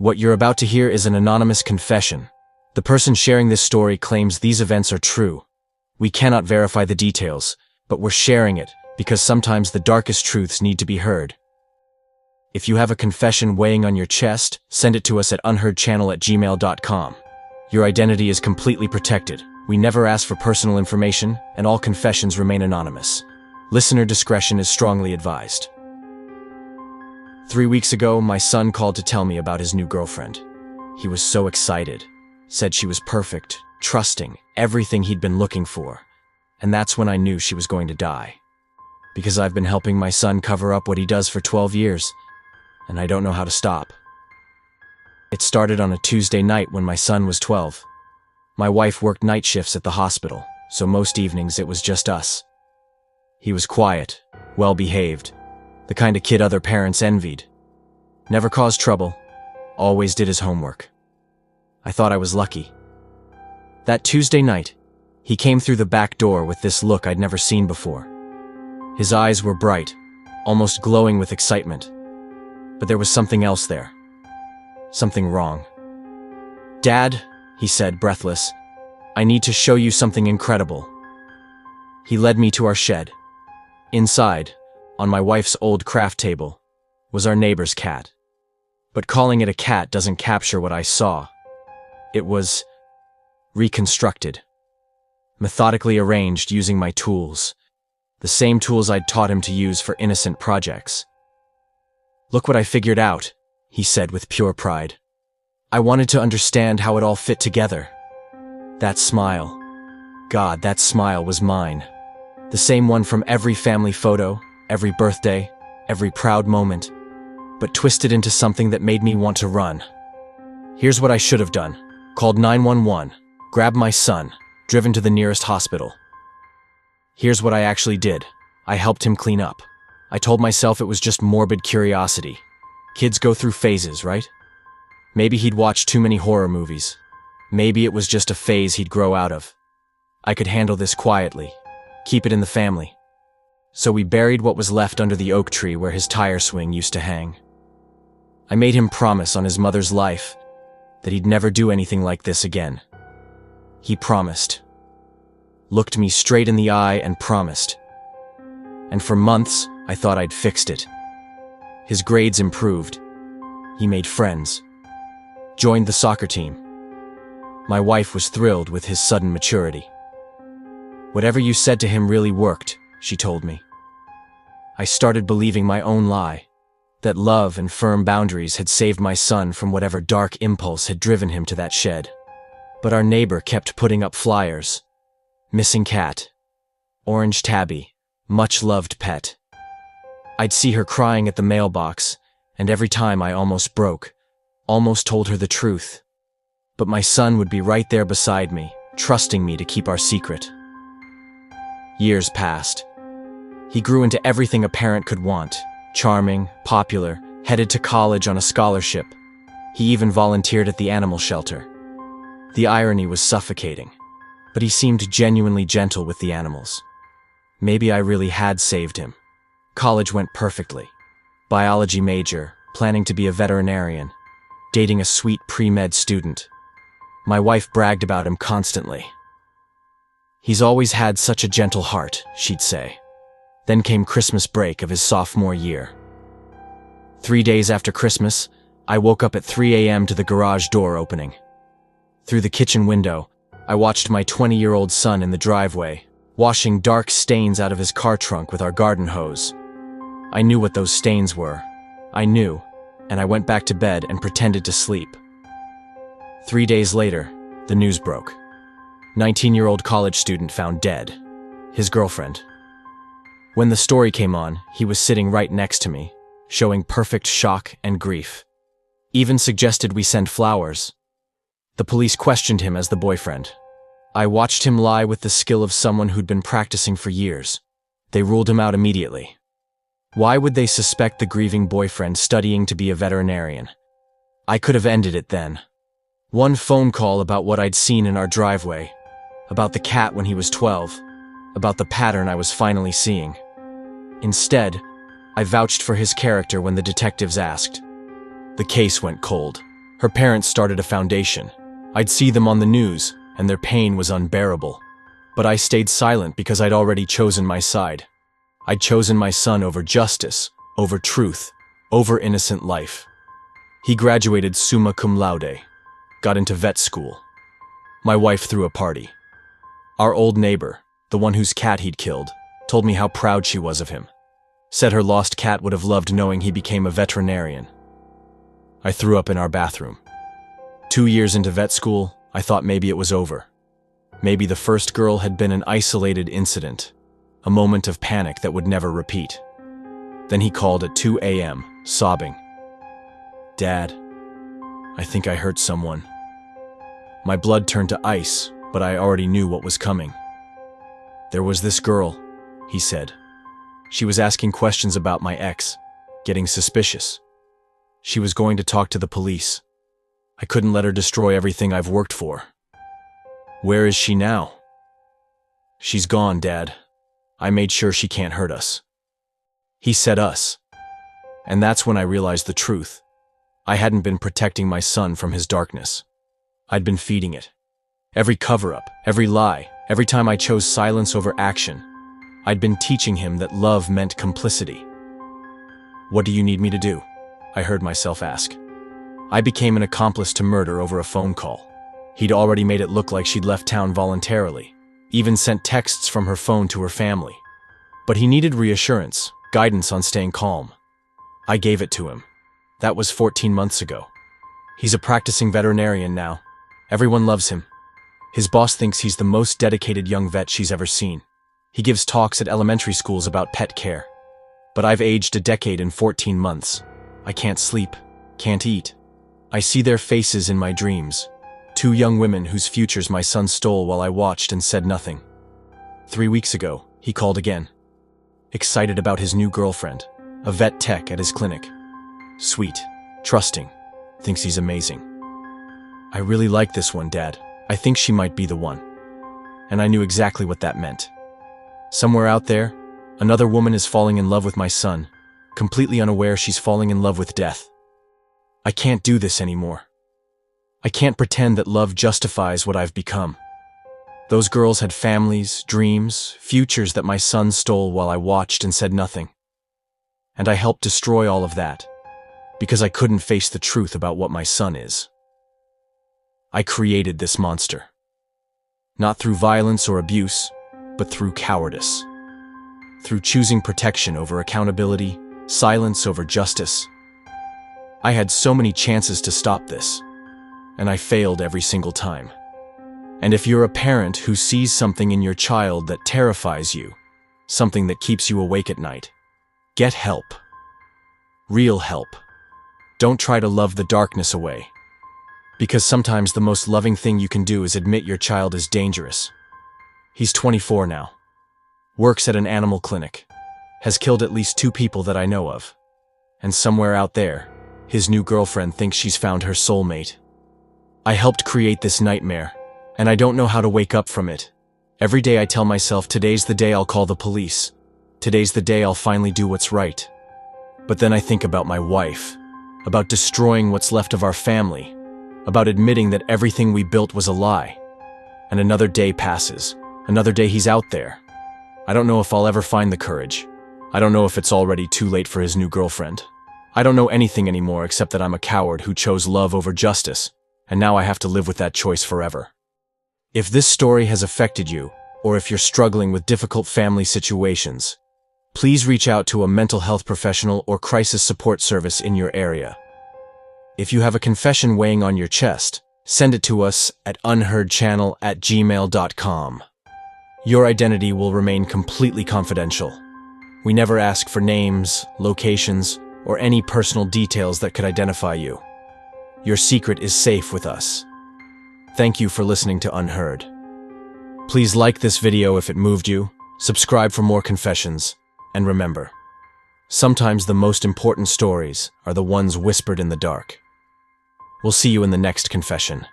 What you're about to hear is an anonymous confession. The person sharing this story claims these events are true. We cannot verify the details, but we're sharing it because sometimes the darkest truths need to be heard. If you have a confession weighing on your chest, send it to us at unheardchannel@gmail.com. Your identity is completely protected. We never ask for personal information, and all confessions remain anonymous. Listener discretion is strongly advised. 3 weeks ago, my son called to tell me about his new girlfriend. He was so excited, said she was perfect, trusting, everything he'd been looking for. And that's when I knew she was going to die. Because I've been helping my son cover up what he does for 12 years, and I don't know how to stop. It started on a Tuesday night when my son was 12. My wife worked night shifts at the hospital, so most evenings it was just us. He was quiet, well-behaved, the kind of kid other parents envied. Never caused trouble, always did his homework. I thought I was lucky. That Tuesday night, he came through the back door with this look I'd never seen before. His eyes were bright, almost glowing with excitement. But there was something else there. Something wrong. "Dad," he said, breathless, "I need to show you something incredible." He led me to our shed. Inside, on my wife's old craft table, was our neighbor's cat. But calling it a cat doesn't capture what I saw. It was reconstructed, methodically arranged using my tools, the same tools I'd taught him to use for innocent projects. "Look what I figured out," he said with pure pride. "I wanted to understand how it all fit together." That smile. God, that smile was mine. The same one from every family photo, every birthday, every proud moment, but twisted into something that made me want to run. Here's what I should have done. Called 911, grabbed my son, driven to the nearest hospital. Here's what I actually did. I helped him clean up. I told myself it was just morbid curiosity. Kids go through phases, right? Maybe he'd watched too many horror movies. Maybe it was just a phase he'd grow out of. I could handle this quietly, keep it in the family. So we buried what was left under the oak tree where his tire swing used to hang. I made him promise on his mother's life that he'd never do anything like this again. He promised. Looked me straight in the eye and promised. And for months, I thought I'd fixed it. His grades improved. He made friends. Joined the soccer team. My wife was thrilled with his sudden maturity. "Whatever you said to him really worked," she told me. I started believing my own lie, that love and firm boundaries had saved my son from whatever dark impulse had driven him to that shed. But our neighbor kept putting up flyers. Missing cat. Orange tabby. Much loved pet. I'd see her crying at the mailbox, and every time I almost broke, almost told her the truth. But my son would be right there beside me, trusting me to keep our secret. Years passed. He grew into everything a parent could want. Charming, popular, headed to college on a scholarship. He even volunteered at the animal shelter. The irony was suffocating, but he seemed genuinely gentle with the animals. Maybe I really had saved him. College went perfectly. Biology major, planning to be a veterinarian, dating a sweet pre-med student. My wife bragged about him constantly. "He's always had such a gentle heart," she'd say. Then came Christmas break of his sophomore year. 3 days after Christmas, I woke up at 3 a.m. to the garage door opening. Through the kitchen window, I watched my 20-year-old son in the driveway, washing dark stains out of his car trunk with our garden hose. I knew what those stains were. I knew, and I went back to bed and pretended to sleep. 3 days later, the news broke. 19-year-old college student found dead. His girlfriend. When the story came on, he was sitting right next to me, showing perfect shock and grief. Even suggested we send flowers. The police questioned him as the boyfriend. I watched him lie with the skill of someone who'd been practicing for years. They ruled him out immediately. Why would they suspect the grieving boyfriend studying to be a veterinarian? I could have ended it then. One phone call about what I'd seen in our driveway, about the cat when he was 12, about the pattern I was finally seeing. Instead, I vouched for his character when the detectives asked. The case went cold. Her parents started a foundation. I'd see them on the news, and their pain was unbearable. But I stayed silent because I'd already chosen my side. I'd chosen my son over justice, over truth, over innocent life. He graduated summa cum laude, got into vet school. My wife threw a party. Our old neighbor, the one whose cat he'd killed, told me how proud she was of him. Said her lost cat would have loved knowing he became a veterinarian. I threw up in our bathroom. 2 years into vet school, I thought maybe it was over. Maybe the first girl had been an isolated incident, a moment of panic that would never repeat. Then he called at 2 a.m., sobbing. "Dad, I think I hurt someone." My blood turned to ice, but I already knew what was coming. "There was this girl," he said. "She was asking questions about my ex, getting suspicious. She was going to talk to the police. I couldn't let her destroy everything I've worked for." "Where is she now?" "She's gone, Dad. I made sure she can't hurt us." He said us. And that's when I realized the truth. I hadn't been protecting my son from his darkness. I'd been feeding it. Every cover-up, every lie, every time I chose silence over action, I'd been teaching him that love meant complicity. "What do you need me to do?" I heard myself ask. I became an accomplice to murder over a phone call. He'd already made it look like she'd left town voluntarily, even sent texts from her phone to her family. But he needed reassurance, guidance on staying calm. I gave it to him. That was 14 months ago. He's a practicing veterinarian now. Everyone loves him. His boss thinks he's the most dedicated young vet she's ever seen. He gives talks at elementary schools about pet care. But I've aged a decade in 14 months. I can't sleep, can't eat. I see their faces in my dreams. 2 young women whose futures my son stole while I watched and said nothing. 3 weeks ago, he called again. Excited about his new girlfriend, a vet tech at his clinic. Sweet, trusting, thinks he's amazing. "I really like this one, Dad. I think she might be the one." And I knew exactly what that meant. Somewhere out there, another woman is falling in love with my son, completely unaware she's falling in love with death. I can't do this anymore. I can't pretend that love justifies what I've become. Those girls had families, dreams, futures that my son stole while I watched and said nothing. And I helped destroy all of that, because I couldn't face the truth about what my son is. I created this monster. Not through violence or abuse, but through cowardice. Through choosing protection over accountability, silence over justice. I had so many chances to stop this, and I failed every single time. And if you're a parent who sees something in your child that terrifies you, something that keeps you awake at night, get help. Real help. Don't try to love the darkness away. Because sometimes the most loving thing you can do is admit your child is dangerous. He's 24 now. Works at an animal clinic. Has killed at least 2 people that I know of. And somewhere out there, his new girlfriend thinks she's found her soulmate. I helped create this nightmare, and I don't know how to wake up from it. Every day I tell myself, today's the day I'll call the police. Today's the day I'll finally do what's right. But then I think about my wife, about destroying what's left of our family, about admitting that everything we built was a lie. And another day passes. Another day he's out there. I don't know if I'll ever find the courage. I don't know if it's already too late for his new girlfriend. I don't know anything anymore except that I'm a coward who chose love over justice, and now I have to live with that choice forever. If this story has affected you, or if you're struggling with difficult family situations, please reach out to a mental health professional or crisis support service in your area. If you have a confession weighing on your chest, send it to us at unheardchannel@gmail.com. Your identity will remain completely confidential. We never ask for names, locations, or any personal details that could identify you. Your secret is safe with us. Thank you for listening to Unheard. Please like this video if it moved you, subscribe for more confessions, and remember, sometimes the most important stories are the ones whispered in the dark. We'll see you in the next confession.